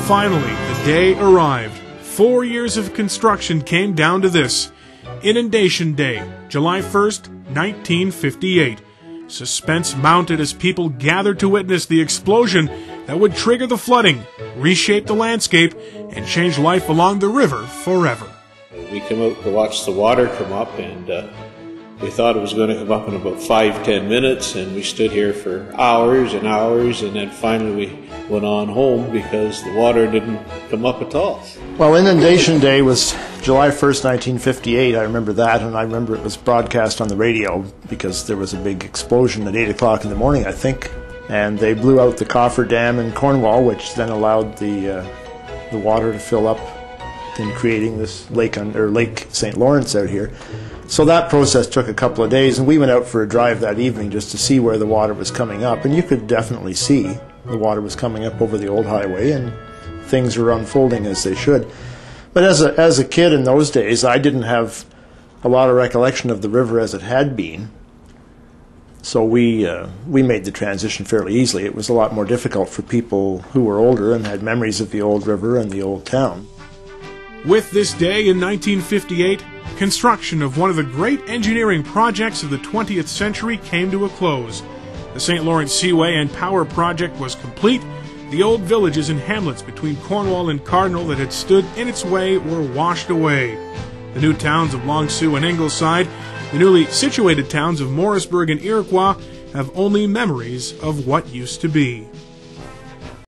Finally, the day arrived. 4 years of construction came down to this. Inundation Day, July 1st, 1958. Suspense mounted as people gathered to witness the explosion that would trigger the flooding, reshape the landscape, and change life along the river forever. We came out to watch the water come up, and we thought it was going to come up in about 5-10 minutes, and we stood here for hours and hours, and then finally we went on home because the water didn't come up at all. Well, Inundation Day was July 1st, 1958. I remember that, and I remember it was broadcast on the radio because there was a big explosion at 8 o'clock in the morning, I think, and they blew out the coffer dam in Cornwall, which then allowed the water to fill up in creating this Lake St. Lawrence out here. So that process took a couple of days, and we went out for a drive that evening just to see where the water was coming up, and you could definitely see the water was coming up over the old highway, and things were unfolding as they should. But as a kid in those days, I didn't have a lot of recollection of the river as it had been, so we made the transition fairly easily. It was a lot more difficult for people who were older and had memories of the old river and the old town. With this day in 1958, construction of one of the great engineering projects of the 20th century came to a close. The St. Lawrence Seaway and Power Project was complete. The old villages and hamlets between Cornwall and Cardinal that had stood in its way were washed away. The new towns of Long Sault and Ingleside, the newly situated towns of Morrisburg and Iroquois, have only memories of what used to be.